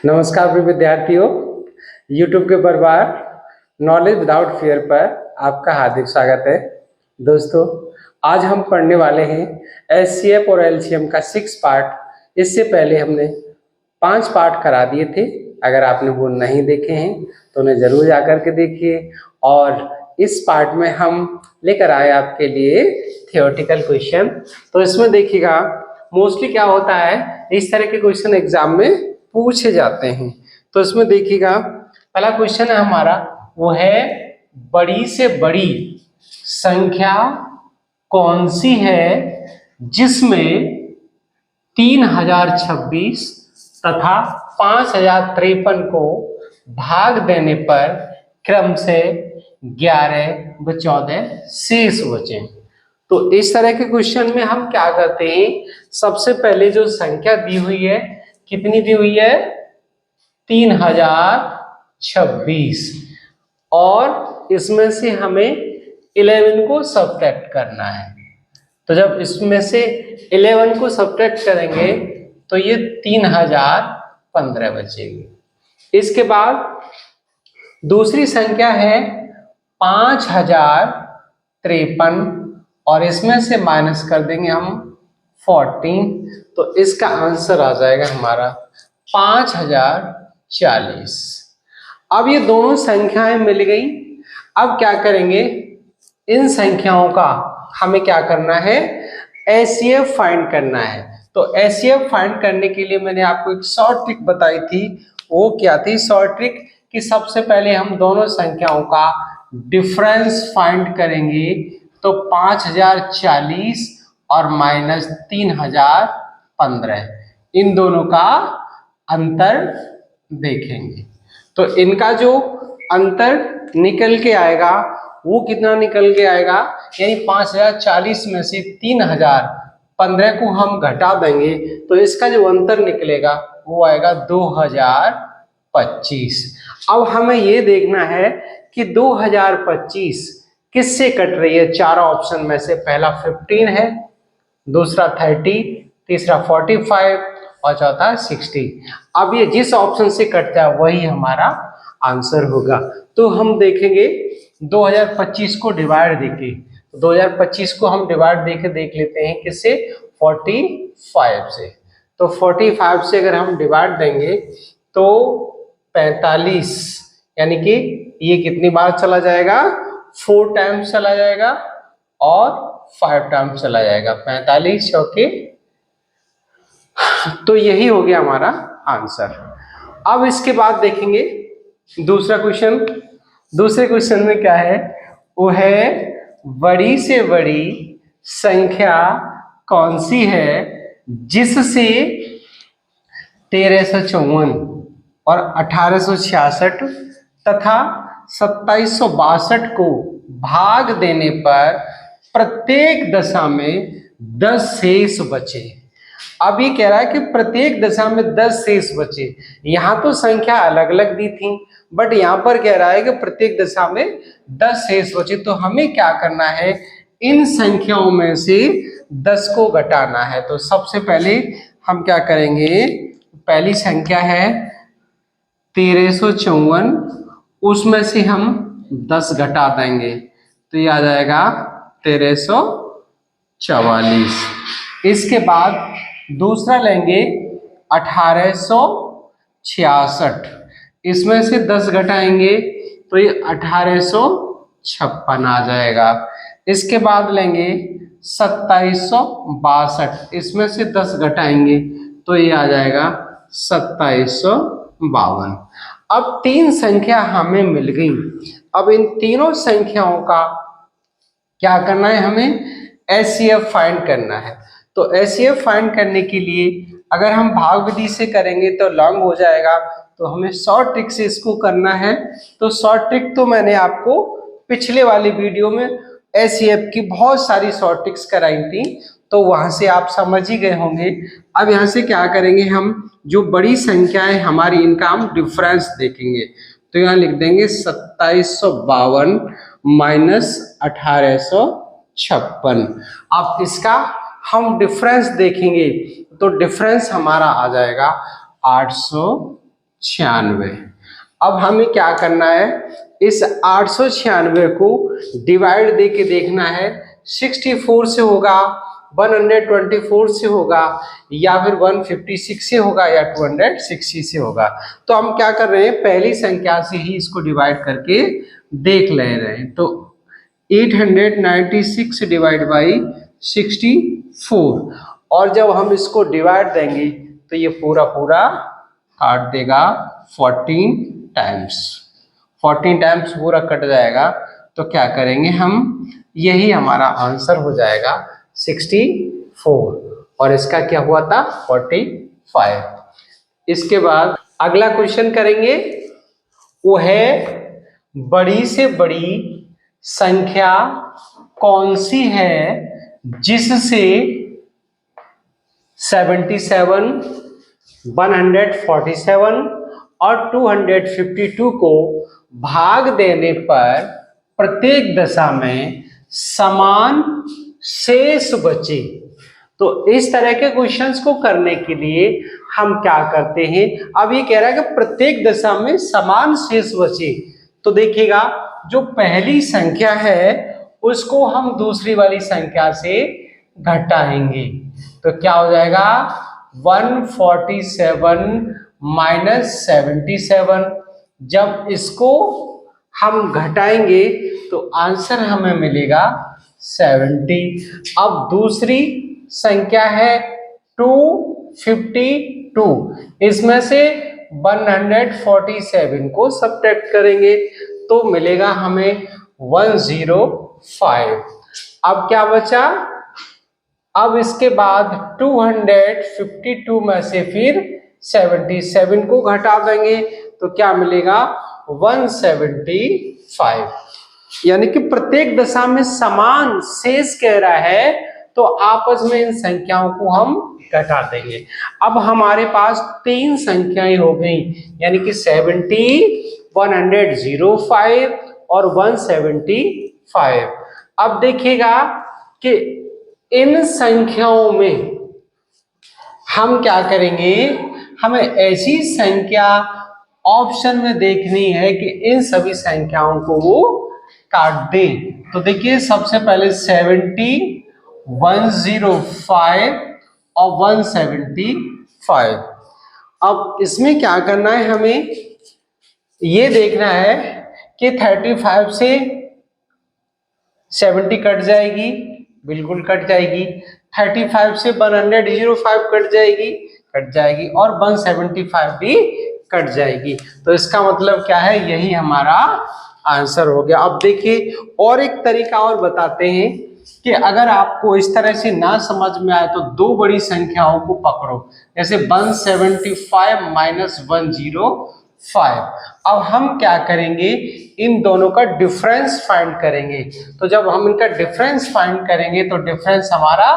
नमस्कार प्रिय विद्यार्थियों, YouTube के परिवार नॉलेज विदाउट फियर पर आपका हार्दिक स्वागत है। दोस्तों, आज हम पढ़ने वाले हैं एचसीएफ और एलसीएम का 6 पार्ट। इससे पहले हमने 5 पार्ट करा दिए थे। अगर आपने वो नहीं देखे हैं तो उन्हें जरूर जाकर के देखिए। और इस पार्ट में हम लेकर आए आपके लिए थियोरेटिकल क्वेश्चन। तो इसमें देखिएगा, मोस्टली क्या होता है, इस तरह के क्वेश्चन एग्जाम में पूछे जाते हैं। तो इसमें देखिएगा, पहला क्वेश्चन है हमारा, वो है बड़ी से बड़ी संख्या कौन सी है जिसमें 3026 तथा 5053 को भाग देने पर क्रम से 11 व 14 शेष बचे। तो इस तरह के क्वेश्चन में हम क्या करते हैं, सबसे पहले जो संख्या दी हुई है, कितनी दी हुई है, 3026, और इसमें से हमें 11 को सब्ट्रैक्ट करना है। तो जब इसमें से 11 को सब्ट्रैक्ट करेंगे तो ये 3015 बचेगी। इसके बाद दूसरी संख्या है 5053, और इसमें से माइनस कर देंगे हम 14, तो इसका आंसर आ जाएगा हमारा 5040। अब ये दोनों संख्याएं मिल गई। अब क्या करेंगे, इन संख्याओं का हमें क्या करना है, एचसीएफ फाइंड करना है। तो एचसीएफ फाइंड करने के लिए मैंने आपको एक शॉर्ट ट्रिक बताई थी। वो क्या थी शॉर्ट ट्रिक, कि सबसे पहले हम दोनों संख्याओं का डिफरेंस फाइंड करेंगे। तो 5040 और माइनस 3015, इन दोनों का अंतर देखेंगे। तो इनका जो अंतर निकल के आएगा वो कितना निकल के आएगा, यानी 5040 में से 3015 को हम घटा देंगे तो इसका जो अंतर निकलेगा वो आएगा 2025। अब हमें ये देखना है कि 2025 किससे कट रही है। चारों ऑप्शन में से पहला 15 है, दूसरा 30, तीसरा 45 और चौथा 60। अब ये जिस ऑप्शन से कटता है वही हमारा आंसर होगा। तो हम देखेंगे 2025 को डिवाइड देके, 2025 को हम डिवाइड देके देख लेते हैं किससे, 45 से। तो 45 से अगर हम डिवाइड देंगे तो 45, यानी कि ये कितनी बार चला जाएगा, 4 टाइम्स चला जाएगा और 5 टाइम्स चला जाएगा, 45 चौके। तो यही हो गया हमारा आंसर। अब इसके बाद देखेंगे दूसरा क्वेश्चन। दूसरे क्वेश्चन में क्या है, वो है बड़ी से बड़ी संख्या कौन सी है जिससे 1354 और 1866 तथा 2762 को भाग देने पर प्रत्येक दशा में 10 शेष बचे। अब ये कह रहा है कि प्रत्येक दशा में 10 शेष बचे। यहाँ तो संख्या अलग अलग दी थी, बट यहाँ पर कह रहा है कि प्रत्येक दशा में 10 शेष बचे। तो हमें क्या करना है, इन संख्याओं में से 10 को घटाना है। तो सबसे पहले हम क्या करेंगे, पहली संख्या है 1354, उसमें से हम 10 घटा देंगे तो ये आ जाएगा 1344। इसके बाद दूसरा लेंगे 1866, इसमें से 10 घटाएंगे तो ये 1856 आ जाएगा। इसके बाद लेंगे 2762, इसमें से 10 घटाएंगे तो ये आ जाएगा 2752। अब 3 संख्या हमें मिल गई। अब इन तीनों संख्याओं का क्या करना है, हमें एचसीएफ फाइंड करना है। तो एचसीएफ फाइंड करने के लिए अगर हम भाग विधि से करेंगे तो लॉन्ग हो जाएगा, तो हमें शॉर्ट ट्रिक से इसको करना है। तो शॉर्ट ट्रिक तो मैंने आपको पिछले वाली वीडियो में एचसीएफ की बहुत सारी शॉर्ट ट्रिक्स कराई थी, तो वहां से आप समझ ही गए होंगे। अब यहाँ से क्या करेंगे, हम जो बड़ी संख्याएं हमारी, इनका हम डिफरेंस देखेंगे। तो यहाँ लिख देंगे 2752 माइनस 1856। अब इसका हम डिफरेंस देखेंगे तो डिफरेंस हमारा आ जाएगा 800 96। अब हमें क्या करना है, इस 896 को डिवाइड दे के देखना है। 64 से होगा, 124 से होगा, या फिर 156 से होगा, या 260 से होगा। तो हम क्या कर रहे हैं, पहली संख्या से ही इसको डिवाइड करके देख ले रहे हैं। तो 896 डिवाइड बाई 64, और जब हम इसको डिवाइड देंगे तो ये पूरा पूरा काट देगा 14 टाइम्स। 14 टाइम्स पूरा कट जाएगा। तो क्या करेंगे हम, यही हमारा आंसर हो जाएगा 64, और इसका क्या हुआ था 45। इसके बाद अगला क्वेश्चन करेंगे, वो है बड़ी से बड़ी संख्या कौन सी है जिससे 77, 147 और 252 को भाग देने पर प्रत्येक दशा में समान शेष बचे। तो इस तरह के क्वेश्चंस को करने के लिए हम क्या करते हैं, अब ये कह रहा है कि प्रत्येक दशा में समान शेष बचे। तो देखिएगा, जो पहली संख्या है उसको हम दूसरी वाली संख्या से घटाएंगे। तो क्या हो जाएगा, 147 माइनस 77। जब इसको हम घटाएंगे तो आंसर हमें मिलेगा 70। अब दूसरी संख्या है 252, इसमें से 147 को सब्ट्रैक्ट करेंगे तो मिलेगा हमें 105। अब क्या बचा, अब इसके बाद 252 में से फिर 77 को घटा देंगे तो क्या मिलेगा 175। यानी कि प्रत्येक दशा में समान शेष कह रहा है, तो आपस में इन संख्याओं को हम घटा देंगे। अब हमारे पास तीन संख्याएं हो गई, यानी कि 70, 105 और 175। अब देखिएगा कि इन संख्याओं में हम क्या करेंगे, हमें ऐसी संख्या ऑप्शन में देखनी है कि इन सभी संख्याओं को वो काट दें। तो देखिए, सबसे पहले 70, 105 और 175। अब इसमें क्या करना है, हमें ये देखना है कि 35 से 70 कट जाएगी, बिल्कुल कट जाएगी। 35 से 105 कट जाएगी और 175 भी कट जाएगी। तो इसका मतलब क्या है, यही हमारा आंसर हो गया। अब देखिए, और एक तरीका और बताते हैं कि अगर आपको इस तरह से ना समझ में आए तो दो बड़ी संख्याओं को पकड़ो, जैसे 175 माइनस 105। अब हम क्या करेंगे, इन दोनों का डिफरेंस फाइंड करेंगे। तो जब हम इनका डिफरेंस फाइंड करेंगे तो डिफरेंस हमारा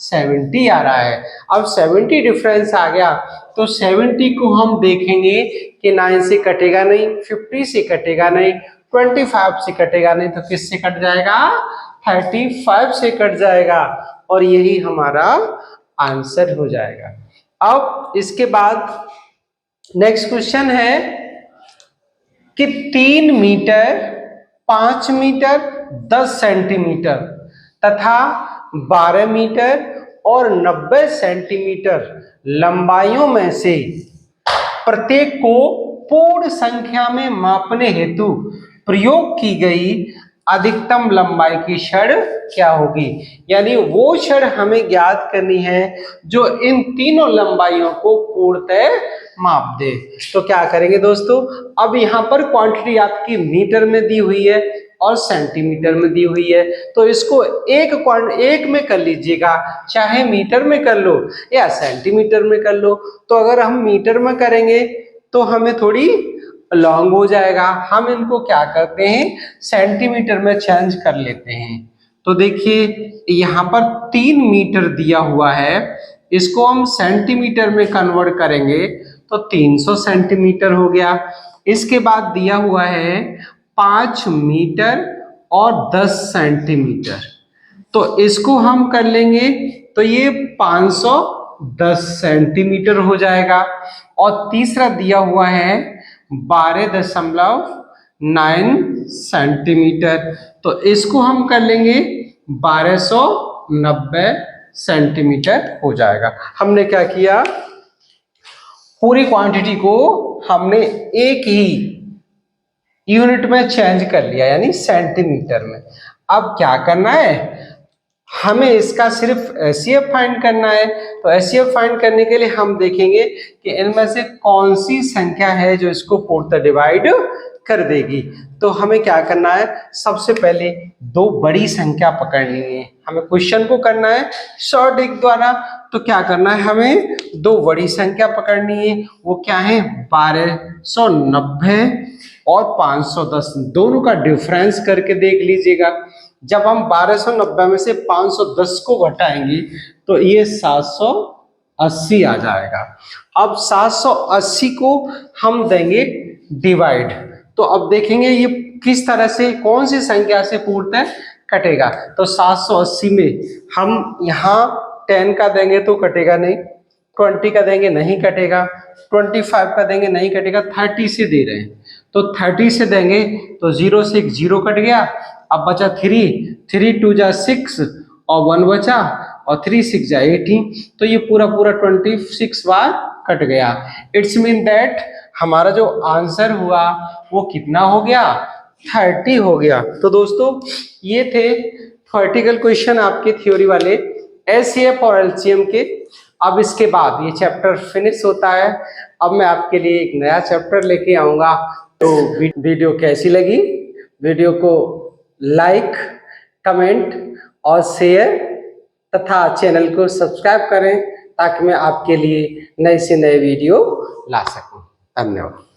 70 आ रहा है। अब 70 डिफरेंस आ गया तो 70 को हम देखेंगे कि 9 से कटेगा नहीं, 50 से कटेगा नहीं, 25 से कटेगा नहीं, तो किससे कट जाएगा, 35 से कट जाएगा, और यही हमारा आंसर हो जाएगा। अब इसके बाद नेक्स्ट क्वेश्चन है कि 3 मीटर, 5 मीटर, 10 सेंटीमीटर तथा 12 मीटर और 90 सेंटीमीटर लंबाइयों में से प्रत्येक को पूर्ण संख्या में मापने हेतु प्रयोग की गई अधिकतम लंबाई की छड़ क्या होगी। यानी वो छड़ हमें ज्ञात करनी है जो इन तीनों लंबाइयों को पूर्णतः माप दे। तो क्या करेंगे दोस्तों, अब यहाँ पर क्वांटिटी आपकी मीटर में दी हुई है और सेंटीमीटर में दी हुई है, तो इसको एक में कर लीजिएगा, चाहे मीटर में कर लो या सेंटीमीटर में कर लो। तो अगर हम मीटर में करेंगे तो हमें थोड़ी लॉन्ग हो जाएगा, हम इनको क्या करते हैं, सेंटीमीटर में चेंज कर लेते हैं। तो देखिए, यहाँ पर 3 मीटर दिया हुआ है, इसको हम सेंटीमीटर में कन्वर्ट करेंगे तो 300 सेंटीमीटर हो गया। इसके बाद दिया हुआ है 5 मीटर और 10 सेंटीमीटर, तो इसको हम कर लेंगे तो ये 500 10 सेंटीमीटर हो जाएगा। और तीसरा दिया हुआ है 12.9 सेंटीमीटर, तो इसको हम कर लेंगे 1290 सेंटीमीटर हो जाएगा। हमने क्या किया, पूरी क्वांटिटी को हमने एक ही यूनिट में चेंज कर लिया, यानी सेंटीमीटर में। अब क्या करना है, हमें इसका सिर्फ एचसीएफ फाइंड करना है। तो एचसीएफ फाइंड करने के लिए हम देखेंगे कि इनमें से कौन सी संख्या है जो इसको 4 से डिवाइड कर देगी। तो हमें क्या करना है, सबसे पहले दो बड़ी संख्या पकड़नी है। हमें क्वेश्चन को करना है शॉर्ट ट्रिक द्वारा। तो क्या करना है, हमें दो बड़ी संख्या पकड़नी है। वो क्या है, 1290 और 510, दोनों का डिफरेंस करके देख लीजिएगा। जब हम 1290 में से 510 को घटाएंगे तो ये 780 आ जाएगा। अब 780 को हम देंगे डिवाइड, तो अब देखेंगे ये किस तरह से, कौन सी संख्या से पूर्णतः कटेगा। तो 780 में हम यहाँ 10 का देंगे तो कटेगा नहीं, 20 का देंगे नहीं कटेगा, 25 का देंगे नहीं कटेगा, 30 से दे रहे हैं तो 30 से देंगे तो 0 से 1 0 कट गया। अब बचा 3 2 जा 6 और 1 बचा और 3 6 जा 18, तो ये पूरा 26 बार कट गया। इट्स मीन दैट हमारा जो आंसर हुआ वो कितना हो गया, 30 हो गया। तो दोस्तों ये थे थ्योरेटिकल क्वेश्चन आपके थ्योरी वाले एचसीएफ और एलसीएम के। अब इसके बाद ये चैप्टर फिनिश होता है। अब मैं आपके लिए एक नया चैप्टर लेके आऊँगा। तो वीडियो कैसी लगी, वीडियो को लाइक, कमेंट और शेयर तथा चैनल को सब्सक्राइब करें ताकि मैं आपके लिए नए से नए वीडियो ला सकूं। धन्यवाद।